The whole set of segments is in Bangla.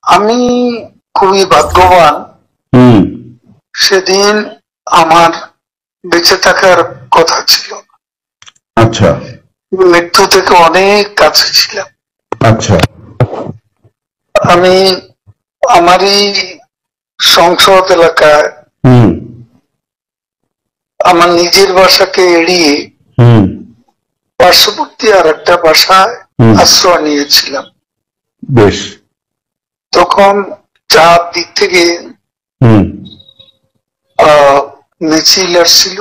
আমি খুবই ভাগ্যবান। সেদিন আমার বেঁচে থাকার কথা ছিল। আচ্ছা, মৃত্যু থেকে অনেক কাছে ছিলাম। আচ্ছা, আমি আমারই সংসদ এলাকায় আমার নিজের বাসাকে এড়িয়ে পার্শ্ববর্তী আর একটা বাসায় আশ্রয় নিয়েছিলাম। বেশ। তখন চারদিক থেকে মিছিল আসছিল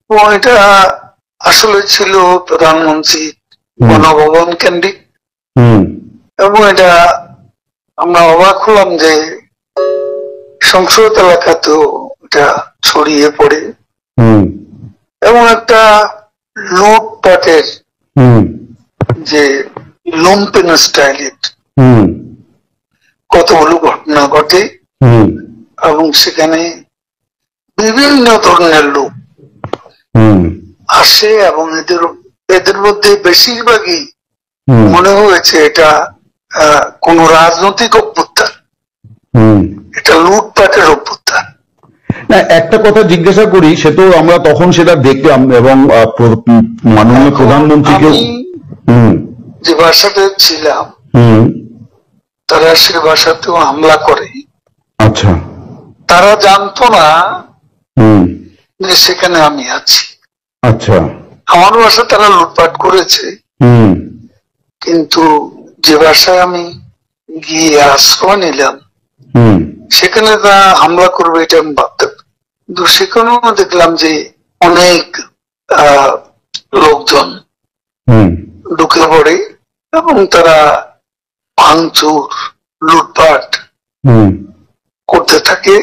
এবং এটা আসলে ছিল প্রধানমন্ত্রী গণভবন কেন্দ্রিক, এবং এটা আমরা অবাক হলাম যে সংসদ এলাকাতেও এটা ছড়িয়ে পড়ে এবং একটা লুটপাটের যে লুম্পেন স্টাইলের কতগুলো ঘটনা ঘটে এবং সেখানে বিভিন্ন ধরনের লোক আসে এবং এদের মধ্যে বেশিরভাগই মনে হয়েছে এটা কোন রাজনৈতিক অভ্যুত্থান, এটা লুটপাটের অভ্যুত্থান। না, একটা কথা জিজ্ঞাসা করি, সে তো আমরা তখন সেটা দেখলাম এবং মাননীয় প্রধানমন্ত্রীকে যে বাসাতে ছিলাম তারা সে বাসাতেও হামলা করে। আচ্ছা, তারা জানতো না যে সেখানে আমি আছি। আচ্ছা, আমার বাসা তারা লুটপাট করেছে, কিন্তু যে বাসায় আমি গিয়ে আশ্রয় নিলাম সেখানে তা হামলা করবে এটা আমি ভাবতে পারি। কিন্তু সেখানেও দেখলাম যে অনেক লোকজন ঢুকে পড়ে এবং তারা ভাঙচুর লুটপাট করতে থাকে।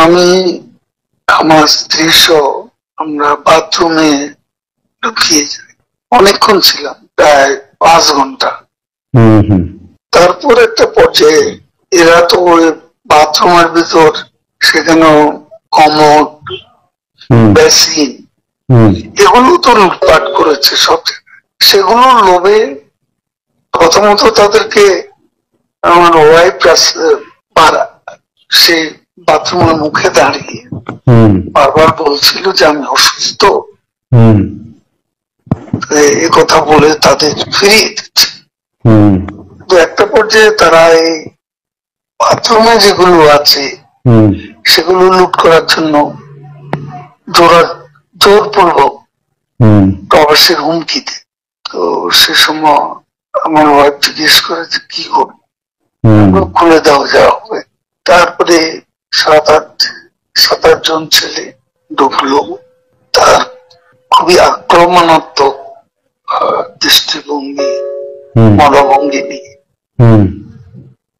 আমি আমার স্ত্রী সহ আমরা বাথরুমে ঢুকিয়ে যাই, অনেকক্ষণ ছিলাম, প্রায় 5 ঘন্টা। তারপর একটা পর্যায়ে এরা তো ওই বাথরুমের ভিতর সেখানেও কমোড বেসিন এগুলো তো লুটপাট করেছে সব জায়গায়। সেগুলো লোভে প্রথমত তাদেরকে আমার ওয়াইফ সেই বাথরুমের মুখে দাঁড়িয়ে বারবার বলছিল যে আমি অসুস্থ, এ কথা বলে তাদের ফিরিয়ে দিচ্ছে। তো একটা পর্যায়ে তারা এই বাথরুমে যেগুলো আছে সেগুলো লুট করার জন্য জোরপূর্বক প্রবাসের হুমকি দেয়। তো সে সময় আমার ওয়াইফ জিজ্ঞেস করে যে কি করবো, খুলে দাও যা হবে। তারপরে 7-8 জন ছেলে ঢুকলো, তার খুবই আক্রমণাত্মক দৃষ্টিভঙ্গি মনোভঙ্গি নিয়ে।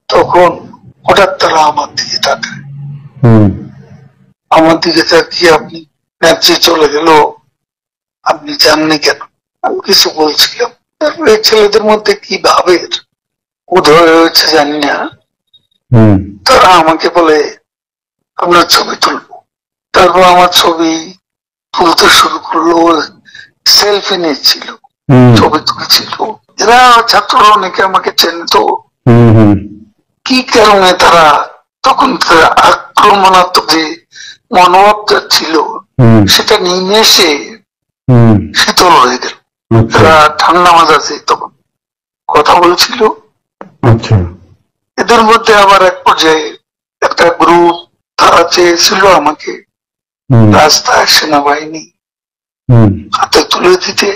তখন হঠাৎ তারা আমার দিকে তাকায়, আমার দিকে তাকিয়ে আপনি নেত্রী চলে গেল, আপনি জাননি কেন? আমি কিছু বলছিলাম। তারপরে ছেলেদের মধ্যে কি ভাবের উদয় হয়েছে জানি না, তারা আমাকে বলে আমরা ছবি তুলবো। তারপর আমার ছবি তুলতে শুরু করলো, সেলফি নিচ্ছিল, ছবি তুলছিল। এরা ছাত্ররা অনেকে আমাকে চেনত। কি কারণে তারা তখন আক্রমণাত্মক যে মনোভাবটা ছিল সেটা নিমেষে শীতল হয়ে গেল। তারা ঠান্ডা মাজাজে তখন কথা বলছিল। এদের মধ্যে আবার এক পর্যায়ে একটা গ্রুপ তারা চেয়েছিল আমাকে রাস্তায় সেনাবাহিনী হাতে তুলে দিতে,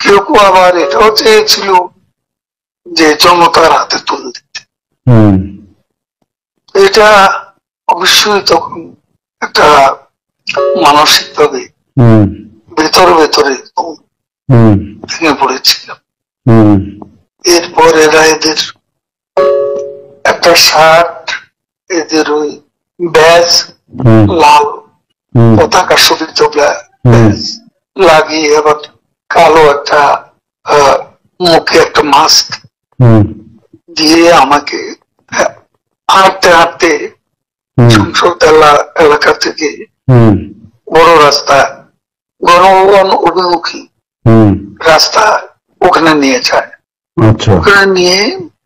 কেউ কেউ আবার এটাও চেয়েছিল যে জনতার হাতে তুলে দিতে। এটা অবশ্যই তখন একটা মানসিক ভাবে ভেতরে ভেঙে পড়েছিলাম। এরপর এরা এদের একটা শার্ট, এদের ওই ব্যাজ, লাল পতাকা শোভিত ব্যাজ লাগিয়ে আবার কালো একটা মুখে একটা মাস্ক দিয়ে আমাকে হাঁটতে হাঁটতে সংসদ এলাকা থেকে বড় রাস্তা গণভবন অভিমুখী রাস্তা ওখানে নিয়ে যায়। আচ্ছা। ওখানে নিয়ে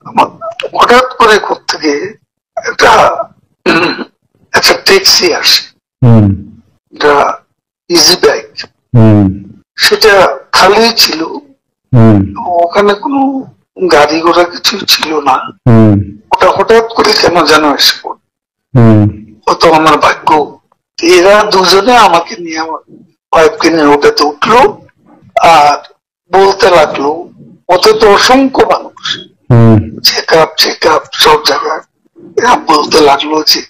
আমার হঠাৎ করে কোত্থেকে একটা একটা ট্যাক্সি আসে, হুম একটা ইজি বাইক, হুম সেটা খালি ছিল, হুম ওখানে কোনো গাড়ি ঘোড়া কিছু ছিল না। হুম ওটা হঠাৎ করে কেন যেন এসে পড়ল, হুম কত আমার ভাগ্য। এরা দুজনে আমাকে নিয়ে, আমার ওয়াইফকে নিয়ে ওটাতে উঠলো আর বলতে লাগলো, ওতে তো অসংখ্য মানুষ, হুম চেক আপ সব জায়গায়। এরা বলতে লাগলো যে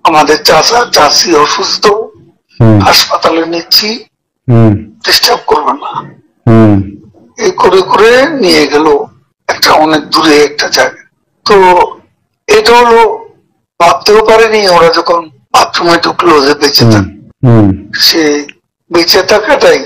আমাদের চাচা চাচি অসুস্থ, হুম হাসপাতালে নিচ্ছি, হুম ডিস্টার্ব করবে না। হুম এই করে করে নিয়ে গেল একটা অনেক দূরে একটা জায়গা। তো এটা হলো, ভাবতেও পারেনি ওরা যখন বাথরুমে ঢুকলো যে বেঁচে হুম থাক, হুম সে বেঁচে থাকাটাই